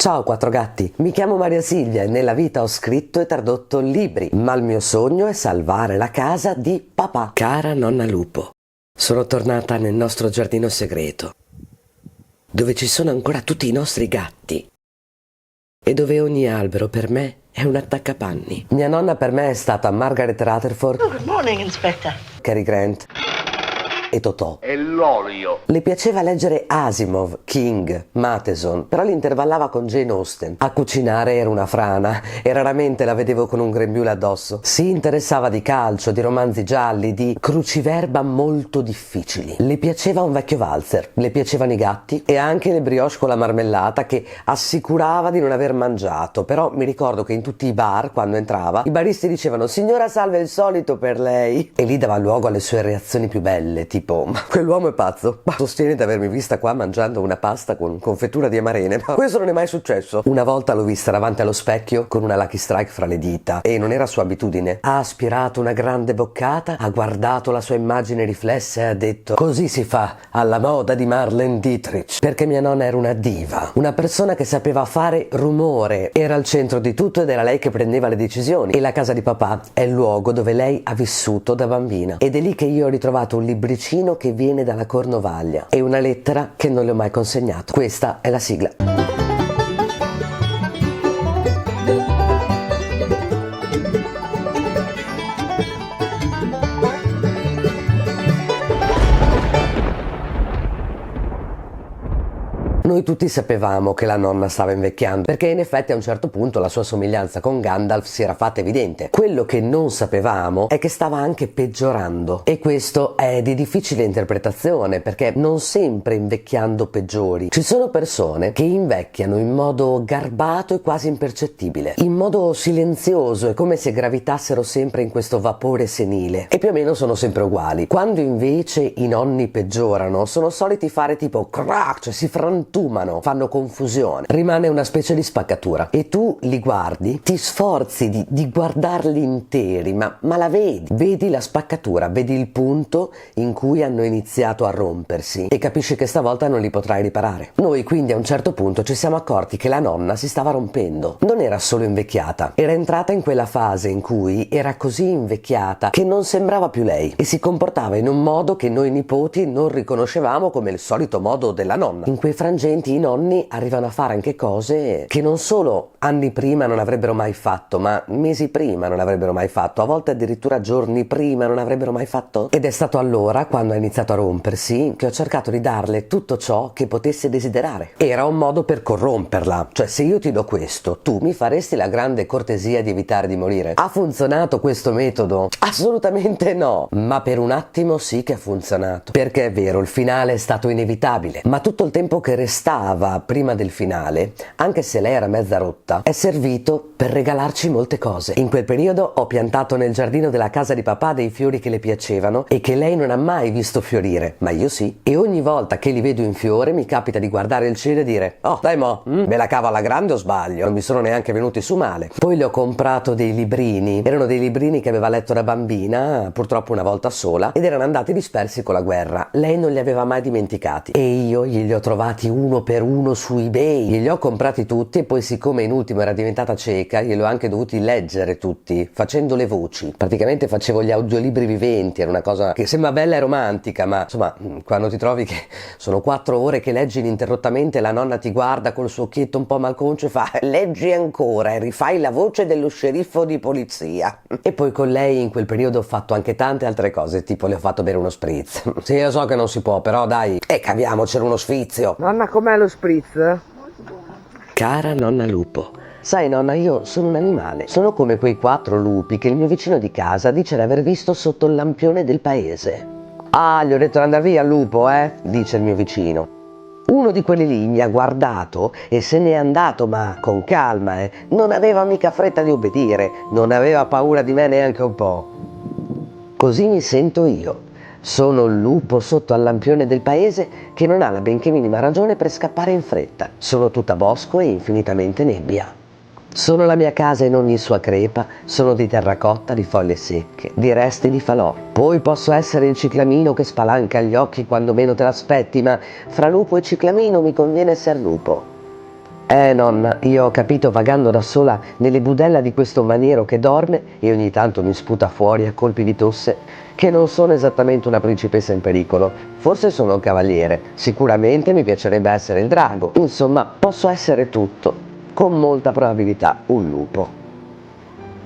Ciao quattro gatti, mi chiamo Maria Silvia e nella vita ho scritto e tradotto libri, ma il mio sogno è salvare la casa di papà. Cara nonna Lupo, sono tornata nel nostro giardino segreto, dove ci sono ancora tutti i nostri gatti e dove ogni albero per me è un attaccapanni. Mia nonna per me è stata Margaret Rutherford, Oh, good morning, Inspector. Cary Grant e Totò. E l'olio. Le piaceva leggere Asimov, King, Matheson, però li intervallava con Jane Austen. A cucinare era una frana e raramente la vedevo con un grembiule addosso. Si interessava di calcio, di romanzi gialli, di cruciverba molto difficili. Le piaceva un vecchio valzer, le piacevano i gatti e anche le brioche con la marmellata che assicurava di non aver mangiato. Però mi ricordo che in tutti i bar, quando entrava, i baristi dicevano «Signora salve il solito per lei» e lì dava luogo alle sue reazioni più belle, tipo «Ma quell'uomo è pazzo, ma sostiene di avermi vista qua mangiando una pasta con confettura di amarene, ma questo non è mai successo». Una volta l'ho vista davanti allo specchio con una Lucky Strike fra le dita e non era sua abitudine. Ha aspirato una grande boccata, ha guardato la sua immagine riflessa e ha detto «Così si fa alla moda di Marlene Dietrich», perché mia nonna era una diva, una persona che sapeva fare rumore, era al centro di tutto ed era lei che prendeva le decisioni. E la casa di papà è il luogo dove lei ha vissuto da bambina ed è lì che io ho ritrovato un libricino che viene dalla Cornovaglia e una lettera che non le ho mai consegnato. Questa è la sigla. Noi tutti sapevamo che la nonna stava invecchiando, perché in effetti a un certo punto la sua somiglianza con Gandalf si era fatta evidente. Quello che non sapevamo è che stava anche peggiorando, e questo è di difficile interpretazione, perché non sempre invecchiando peggiori. Ci sono persone che invecchiano in modo garbato e quasi impercettibile, in modo silenzioso, è come se gravitassero sempre in questo vapore senile, e più o meno sono sempre uguali. Quando invece i nonni peggiorano, sono soliti fare tipo crack, cioè si frantumano, fanno confusione, rimane una specie di spaccatura e tu li guardi, ti sforzi di guardarli interi, ma la vedi la spaccatura, vedi il punto in cui hanno iniziato a rompersi e capisci che stavolta non li potrai riparare. Noi quindi a un certo punto ci siamo accorti che la nonna si stava rompendo, non era solo invecchiata, era entrata in quella fase in cui era così invecchiata che non sembrava più lei e si comportava in un modo che noi nipoti non riconoscevamo come il solito modo della nonna. In quei frangenti i nonni arrivano a fare anche cose che non solo anni prima non avrebbero mai fatto, ma mesi prima non avrebbero mai fatto, a volte addirittura giorni prima non avrebbero mai fatto. Ed è stato allora, quando ha iniziato a rompersi, che ho cercato di darle tutto ciò che potesse desiderare. Era un modo per corromperla, cioè se io ti do questo, tu mi faresti la grande cortesia di evitare di morire. Ha funzionato questo metodo? Assolutamente no, ma per un attimo sì che ha funzionato, perché è vero, il finale è stato inevitabile, ma tutto il tempo che restava prima del finale, anche se lei era mezza rotta, è servito per regalarci molte cose. In quel periodo ho piantato nel giardino della casa di papà dei fiori che le piacevano e che lei non ha mai visto fiorire, ma io sì. E ogni volta che li vedo in fiore mi capita di guardare il cielo e dire «Oh, dai mo, me la cavo alla grande o sbaglio?» Non mi sono neanche venuti su male. Poi le ho comprato dei librini, erano dei librini che aveva letto da bambina, purtroppo una volta sola, ed erano andati dispersi con la guerra. Lei non li aveva mai dimenticati e io glieli ho trovati uno per uno su eBay, glieli ho comprati tutti e poi, siccome in ultimo era diventata cieca, glieli ho anche dovuti leggere tutti facendo le voci. Praticamente facevo gli audiolibri viventi, era una cosa che sembra bella e romantica, ma insomma quando ti trovi che sono 4 ore che leggi ininterrottamente, la nonna ti guarda col suo occhietto un po' malconcio e fa «Leggi ancora e rifai la voce dello sceriffo di polizia». E poi con lei in quel periodo ho fatto anche tante altre cose, tipo le ho fatto bere uno spritz. Sì, lo so che non si può, però dai, caviamocelo uno sfizio. Nonna, com'è lo spritz? Cara nonna Lupo, sai nonna, io sono un animale, sono come quei 4 lupi che il mio vicino di casa dice di aver visto sotto il lampione del paese. «Ah, gli ho detto di andare via, lupo, dice il mio vicino. Uno di quelli lì mi ha guardato e se n'è andato, ma con calma, non aveva mica fretta di obbedire, non aveva paura di me neanche un po'. Così mi sento io. Sono il lupo sotto al lampione del paese che non ha la benché minima ragione per scappare in fretta. Sono tutta bosco e infinitamente nebbia. Sono la mia casa in ogni sua crepa, sono di terracotta, di foglie secche, di resti di falò. Poi posso essere il ciclamino che spalanca gli occhi quando meno te l'aspetti, ma fra lupo e ciclamino mi conviene essere lupo. Nonna, io ho capito vagando da sola nelle budella di questo maniero che dorme e ogni tanto mi sputa fuori a colpi di tosse, che non sono esattamente una principessa in pericolo. Forse sono un cavaliere, sicuramente mi piacerebbe essere il drago. Insomma, posso essere tutto, con molta probabilità un lupo.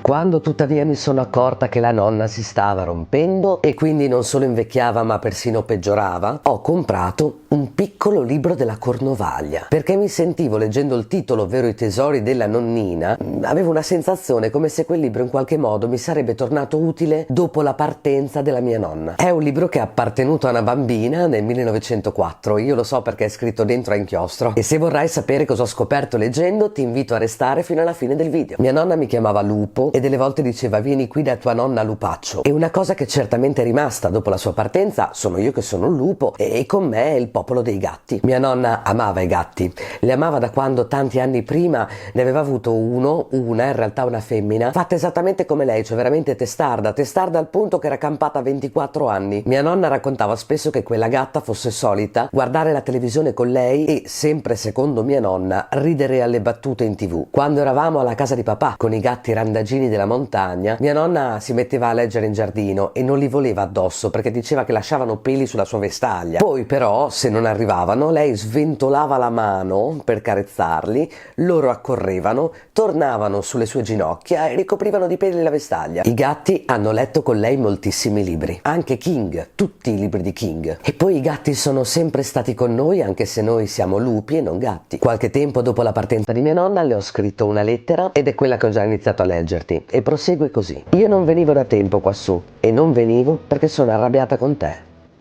Quando tuttavia mi sono accorta che la nonna si stava rompendo e quindi non solo invecchiava ma persino peggiorava, ho comprato un piccolo libro della Cornovaglia, perché mi sentivo, leggendo il titolo, ovvero I tesori della nonnina, avevo una sensazione come se quel libro in qualche modo mi sarebbe tornato utile dopo la partenza della mia nonna. È un libro che è appartenuto a una bambina nel 1904, io lo so perché è scritto dentro a inchiostro, e se vorrai sapere cosa ho scoperto leggendo ti invito a restare fino alla fine del video. Mia nonna mi chiamava Lupo e delle volte diceva vieni qui da tua nonna Lupaccio, e una cosa che certamente è rimasta dopo la sua partenza sono io che sono un lupo e con me il popolo dei gatti. Mia nonna amava i gatti, li amava da quando tanti anni prima ne aveva avuto una, in realtà una femmina, fatta esattamente come lei, cioè veramente testarda al punto che era campata 24 anni. Mia nonna raccontava spesso che quella gatta fosse solita guardare la televisione con lei e, sempre secondo mia nonna, ridere alle battute in TV. Quando eravamo alla casa di papà con i gatti randagini della montagna, mia nonna si metteva a leggere in giardino e non li voleva addosso perché diceva che lasciavano peli sulla sua vestaglia. Poi però, se non arrivavano, lei sventolava la mano per carezzarli, loro accorrevano, tornavano sulle sue ginocchia e ricoprivano di peli la vestaglia. I gatti hanno letto con lei moltissimi libri, anche King, tutti i libri di King. E poi i gatti sono sempre stati con noi, anche se noi siamo lupi e non gatti. Qualche tempo dopo la partenza di mia nonna le ho scritto una lettera ed è quella che ho già iniziato a leggerti. E prosegue così. Io non venivo da tempo quassù e non venivo perché sono arrabbiata con te,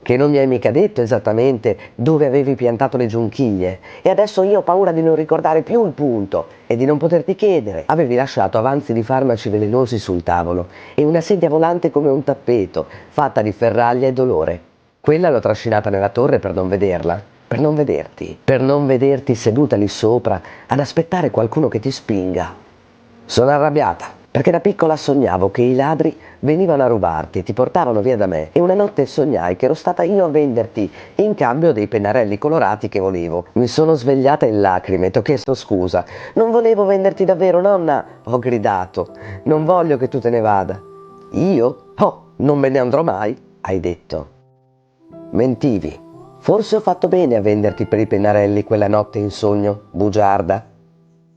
che non mi hai mica detto esattamente dove avevi piantato le giunchiglie e adesso io ho paura di non ricordare più il punto e di non poterti chiedere. Avevi lasciato avanzi di farmaci velenosi sul tavolo e una sedia volante come un tappeto, fatta di ferraglia e dolore. Quella l'ho trascinata nella torre per non vederla, per non vederti seduta lì sopra ad aspettare qualcuno che ti spinga. Sono arrabbiata perché da piccola sognavo che i ladri venivano a rubarti e ti portavano via da me, e una notte sognai che ero stata io a venderti in cambio dei pennarelli colorati che volevo. Mi sono svegliata in lacrime e ti ho chiesto scusa. Non volevo venderti davvero, nonna, ho gridato. Non voglio che tu te ne vada. Io? Oh, non me ne andrò mai, hai detto. Mentivi. Forse ho fatto bene a venderti per i pennarelli quella notte in sogno, bugiarda.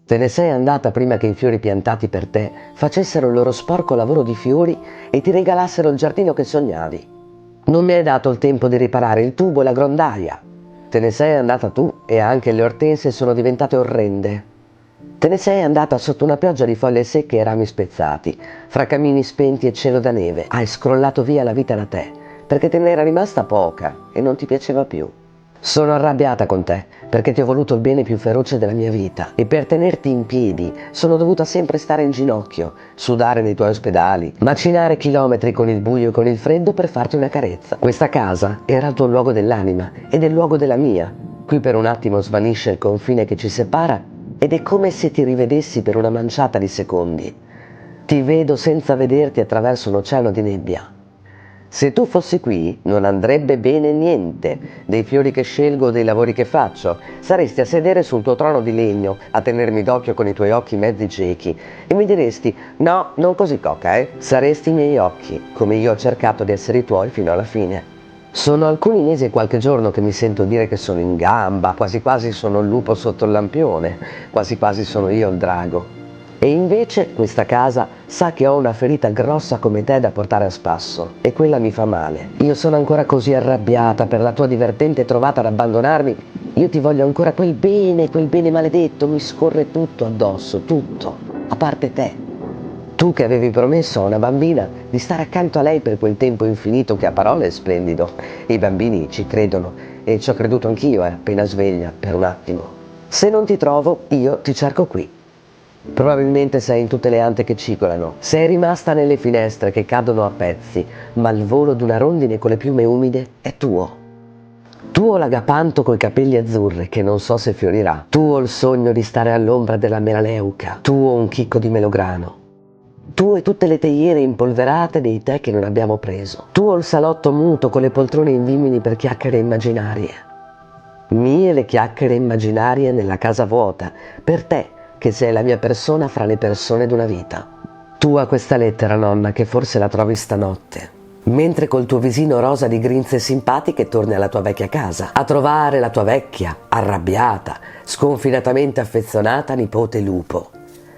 Te ne sei andata prima che i fiori piantati per te facessero il loro sporco lavoro di fiori e ti regalassero il giardino che sognavi. Non mi hai dato il tempo di riparare il tubo e la grondaia. Te ne sei andata tu e anche le ortensie sono diventate orrende. Te ne sei andata sotto una pioggia di foglie secche e rami spezzati, fra camini spenti e cielo da neve. Hai scrollato via la vita da te, perché te ne era rimasta poca e non ti piaceva più. Sono arrabbiata con te, perché ti ho voluto il bene più feroce della mia vita e per tenerti in piedi sono dovuta sempre stare in ginocchio, sudare nei tuoi ospedali, macinare chilometri con il buio e con il freddo per farti una carezza. Questa casa era il tuo luogo dell'anima ed è il luogo della mia. Qui per un attimo svanisce il confine che ci separa ed è come se ti rivedessi per una manciata di secondi. Ti vedo senza vederti attraverso un oceano di nebbia. Se tu fossi qui non andrebbe bene niente dei fiori che scelgo o dei lavori che faccio. Saresti a sedere sul tuo trono di legno, a tenermi d'occhio con i tuoi occhi mezzi ciechi e mi diresti no, non così coca, Saresti i miei occhi, come io ho cercato di essere i tuoi fino alla fine. Sono alcuni mesi e qualche giorno che mi sento dire che sono in gamba, quasi quasi sono il lupo sotto il lampione, quasi quasi sono io il drago. E invece questa casa sa che ho una ferita grossa come te da portare a spasso e quella mi fa male. Io sono ancora così arrabbiata per la tua divertente trovata ad abbandonarmi. Io ti voglio ancora quel bene maledetto, mi scorre tutto addosso, tutto, a parte te. Tu che avevi promesso a una bambina di stare accanto a lei per quel tempo infinito che a parole è splendido. I bambini ci credono e ci ho creduto anch'io, appena sveglia, per un attimo. Se non ti trovo, io ti cerco qui. Probabilmente sei in tutte le ante che cicolano, sei rimasta nelle finestre che cadono a pezzi, ma il volo d'una rondine con le piume umide è tuo. Tuo l'agapanto coi capelli azzurri che non so se fiorirà, tuo il sogno di stare all'ombra della melaleuca, tuo un chicco di melograno, tuo e tutte le teiere impolverate dei tè che non abbiamo preso, tuo il salotto muto con le poltrone invimini per chiacchiere immaginarie. Mie le chiacchiere immaginarie nella casa vuota, per te, che sei la mia persona fra le persone d'una vita. Tu a questa lettera, nonna, che forse la trovi stanotte, mentre col tuo visino rosa di grinze simpatiche torni alla tua vecchia casa, a trovare la tua vecchia, arrabbiata, sconfinatamente affezionata nipote Lupo,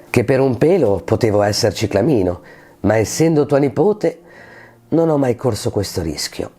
che per un pelo potevo essere ciclamino, ma essendo tua nipote non ho mai corso questo rischio.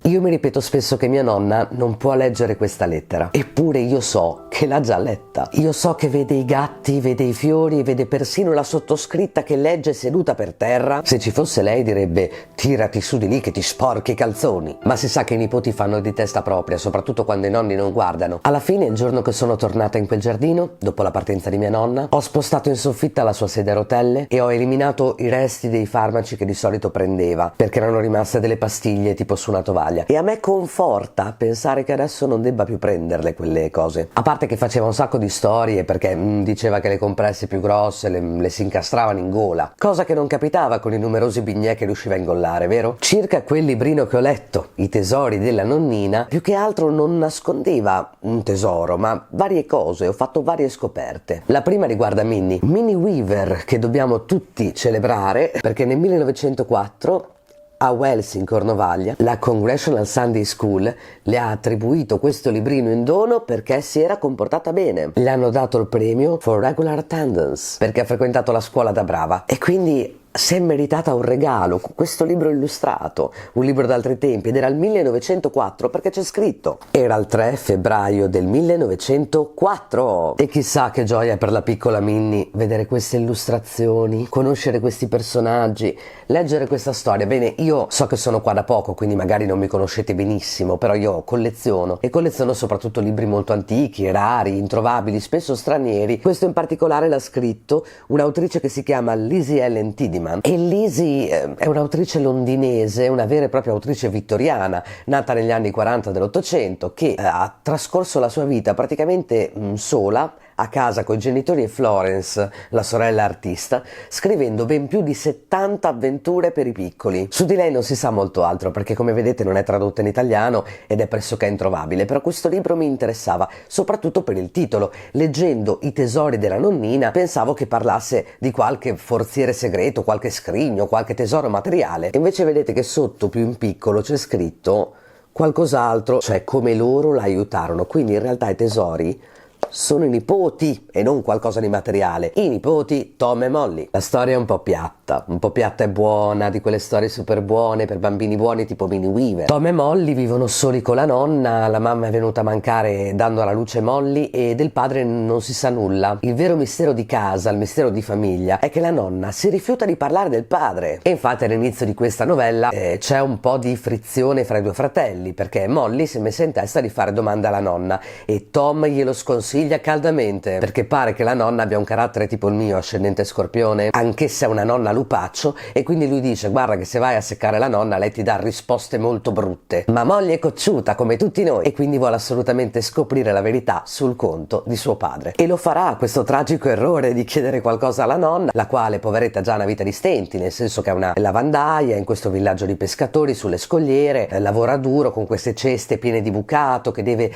Io mi ripeto spesso che mia nonna non può leggere questa lettera, eppure io so che l'ha già letta. Io so che vede i gatti, vede i fiori, vede persino la sottoscritta che legge seduta per terra. Se ci fosse lei direbbe: tirati su di lì che ti sporchi i calzoni. Ma si sa che i nipoti fanno di testa propria, soprattutto quando i nonni non guardano. Alla fine, il giorno che sono tornata in quel giardino, dopo la partenza di mia nonna, ho spostato in soffitta la sua sedia a rotelle e ho eliminato i resti dei farmaci che di solito prendeva, perché erano rimaste delle pastiglie tipo su una tovaglia. E a me conforta pensare che adesso non debba più prenderle quelle cose. A parte che faceva un sacco di storie perché diceva che le compresse più grosse le si incastravano in gola, cosa che non capitava con i numerosi bignè che riusciva a ingollare, vero? Circa quel librino che ho letto, I tesori della nonnina, più che altro non nascondeva un tesoro, ma varie cose. Ho fatto varie scoperte. La prima riguarda Minnie Weaver, che dobbiamo tutti celebrare perché nel 1904 a Wells in Cornovaglia, la Congressional Sunday School le ha attribuito questo librino in dono perché si era comportata bene. Le hanno dato il premio for regular attendance perché ha frequentato la scuola da brava e quindi si è meritata un regalo, questo libro illustrato, un libro d'altri tempi, ed era il 1904 perché c'è scritto. Era il 3 febbraio del 1904 e chissà che gioia per la piccola Minnie vedere queste illustrazioni, conoscere questi personaggi, leggere questa storia. Bene, io so che sono qua da poco, quindi magari non mi conoscete benissimo, però io colleziono e colleziono soprattutto libri molto antichi, rari, introvabili, spesso stranieri. Questo in particolare l'ha scritto un'autrice che si chiama Lizzie Ellen Tideman. E Lizzie è un'autrice londinese, una vera e propria autrice vittoriana, nata negli anni 40 dell'Ottocento, che ha trascorso la sua vita praticamente sola, a casa coi genitori e Florence, la sorella artista, scrivendo ben più di 70 avventure per i piccoli. Su di lei non si sa molto altro perché, come vedete, non è tradotta in italiano ed è pressoché introvabile, però questo libro mi interessava soprattutto per il titolo. Leggendo I tesori della nonnina pensavo che parlasse di qualche forziere segreto, qualche scrigno, qualche tesoro materiale, e invece vedete che sotto, più in piccolo, c'è scritto qualcos'altro, cioè come loro la aiutarono. Quindi in realtà i tesori sono i nipoti e non qualcosa di materiale. I nipoti Tom e Molly. La storia è un po' piatta e buona, di quelle storie super buone per bambini buoni tipo Minnie Weaver. Tom e Molly vivono soli con la nonna, la mamma è venuta a mancare dando alla luce Molly e del padre non si sa nulla. Il vero mistero di casa, il mistero di famiglia, è che la nonna si rifiuta di parlare del padre. E infatti all'inizio di questa novella c'è un po' di frizione fra i due fratelli, perché Molly si è messa in testa di fare domande alla nonna e Tom glielo sconsiglia caldamente, perché pare che la nonna abbia un carattere tipo il mio, ascendente Scorpione, anch'essa è una nonna lupaccio, e quindi lui dice: guarda che se vai a seccare la nonna lei ti dà risposte molto brutte. Ma Molly è cocciuta come tutti noi e quindi vuole assolutamente scoprire la verità sul conto di suo padre, e lo farà questo tragico errore di chiedere qualcosa alla nonna, la quale poveretta ha già una vita di stenti, nel senso che è una lavandaia in questo villaggio di pescatori sulle scogliere, lavora duro con queste ceste piene di bucato che deve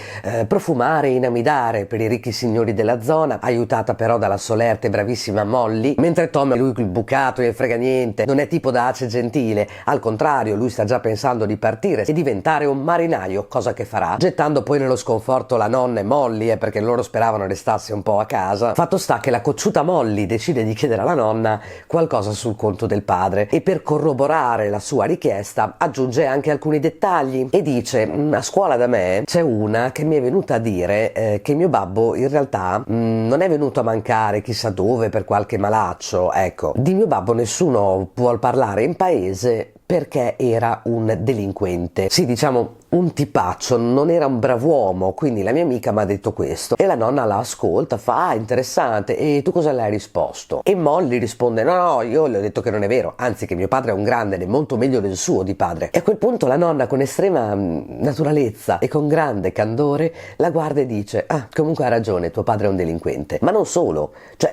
profumare e inamidare per i ricchi signori della zona, aiutata però dalla solerte e bravissima Molly, mentre Tom, lui il bucato e frega niente, non è tipo da ace gentile, al contrario lui sta già pensando di partire e diventare un marinaio, cosa che farà, gettando poi nello sconforto la nonna e Molly, perché loro speravano restasse un po' a casa. Fatto sta che la cocciuta Molly decide di chiedere alla nonna qualcosa sul conto del padre e per corroborare la sua richiesta aggiunge anche alcuni dettagli e dice: a scuola da me c'è una che mi è venuta a dire che mio babbo in realtà non è venuto a mancare chissà dove per qualche malaccio. Ecco, di mio babbo nessuno può parlare in paese perché era un delinquente. Sì, diciamo un tipaccio, non era un brav'uomo, quindi la mia amica mi ha detto questo. E la nonna la ascolta, fa: ah, interessante, e tu cosa le hai risposto? E Molly risponde: no, io le ho detto che non è vero, anzi che mio padre è un grande ed è molto meglio del suo di padre. E a quel punto la nonna, con estrema naturalezza e con grande candore, la guarda e dice: ah, comunque ha ragione, tuo padre è un delinquente. Ma non solo, cioè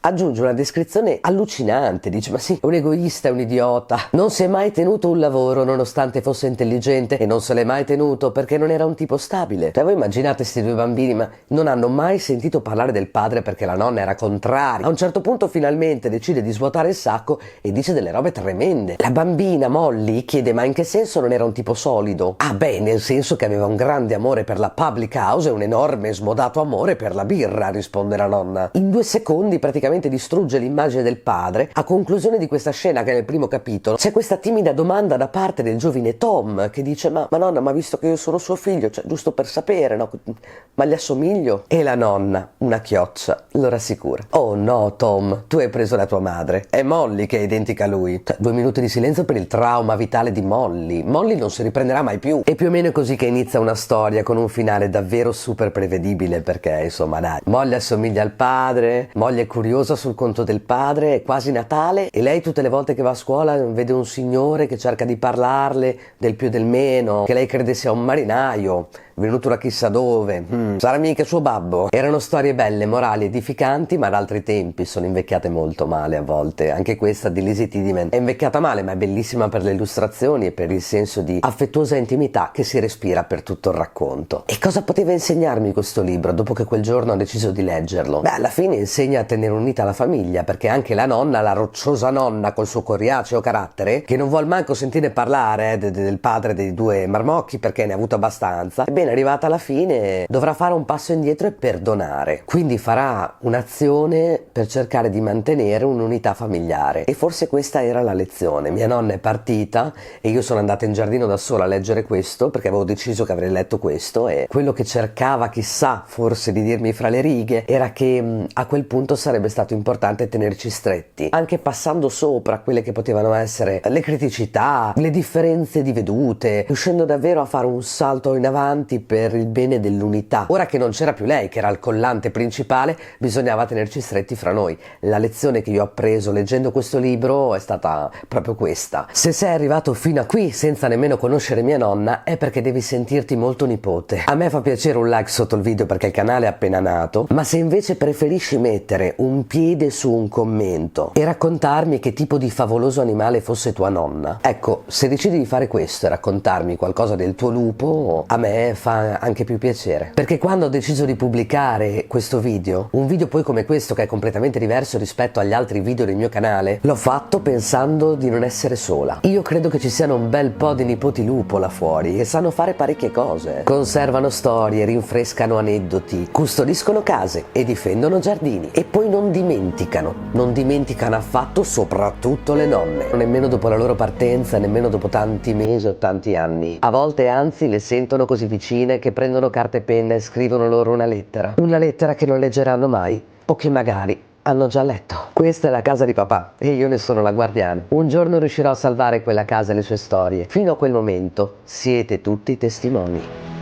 aggiunge una descrizione allucinante, dice: ma sì, è un egoista, è un idiota, non si è mai tenuto un lavoro nonostante fosse intelligente e non se l'è mai mai tenuto perché non era un tipo stabile. Cioè, voi immaginate questi due bambini, ma non hanno mai sentito parlare del padre perché la nonna era contraria. A un certo punto finalmente decide di svuotare il sacco e dice delle robe tremende. La bambina Molly chiede: ma in che senso non era un tipo solido? Ah beh, nel senso che aveva un grande amore per la public house e un enorme smodato amore per la birra, risponde la nonna. In 2 secondi praticamente distrugge l'immagine del padre. A conclusione di questa scena, che è nel primo capitolo, c'è questa timida domanda da parte del giovine Tom che dice: ma nonna, ma visto che io sono suo figlio, cioè giusto per sapere, no? Ma gli assomiglio? E la nonna, una chioccia, lo rassicura. Oh no Tom, tu hai preso la tua madre, è Molly che è identica a lui. Cioè, 2 minuti di silenzio per il trauma vitale di Molly. Molly non si riprenderà mai più. E più o meno è così che inizia una storia con un finale davvero super prevedibile, perché insomma dai, Molly assomiglia al padre, Molly è curiosa sul conto del padre, è quasi Natale e lei tutte le volte che va a scuola vede un signore che cerca di parlarle del più e del meno, che lei crede sia un marinaio venuto da chissà dove, sarà mica suo babbo. Erano storie belle, morali, edificanti, ma ad altri tempi. Sono invecchiate molto male a volte. Anche questa di Lizzie Tideman è invecchiata male, ma è bellissima per le illustrazioni e per il senso di affettuosa intimità che si respira per tutto il racconto. E cosa poteva insegnarmi questo libro dopo che quel giorno ho deciso di leggerlo? Beh, alla fine insegna a tenere unita la famiglia, perché anche la nonna, la rocciosa nonna col suo coriaceo carattere, che non vuol manco sentire parlare del padre dei 2 marmocchi perché ne ha avuto abbastanza, ebbene arrivata alla fine dovrà fare un passo indietro e perdonare, quindi farà un'azione per cercare di mantenere un'unità familiare. E forse questa era la lezione. Mia nonna è partita e io sono andata in giardino da sola a leggere questo perché avevo deciso che avrei letto questo, e quello che cercava, chissà, forse di dirmi fra le righe, era che a quel punto sarebbe stato importante tenerci stretti, anche passando sopra quelle che potevano essere le criticità, le differenze di vedute, riuscendo davvero a fare un salto in avanti per il bene dell'unità. Ora che non c'era più lei, che era il collante principale, bisognava tenerci stretti fra noi. La lezione che io ho appreso leggendo questo libro è stata proprio questa. Se sei arrivato fino a qui senza nemmeno conoscere mia nonna, è perché devi sentirti molto nipote. A me fa piacere un like sotto il video perché il canale è appena nato, ma se invece preferisci mettere un piede su un commento e raccontarmi che tipo di favoloso animale fosse tua nonna, ecco, se decidi di fare questo e raccontarmi qualcosa del tuo lupo, a me fa anche più piacere, perché quando ho deciso di pubblicare questo video, un video poi come questo che è completamente diverso rispetto agli altri video del mio canale, l'ho fatto pensando di non essere sola. Io credo che ci siano un bel po' di nipoti lupo là fuori che sanno fare parecchie cose, conservano storie, rinfrescano aneddoti, custodiscono case e difendono giardini, e poi non dimenticano affatto, soprattutto le nonne, nemmeno dopo la loro partenza, nemmeno dopo tanti mesi o tanti anni. A volte anzi le sentono così vicine che prendono carta e penna e scrivono loro una lettera che non leggeranno mai, o che magari hanno già letto. Questa è la casa di papà e io ne sono la guardiana. Un giorno riuscirò a salvare quella casa e le sue storie. Fino a quel momento siete tutti testimoni.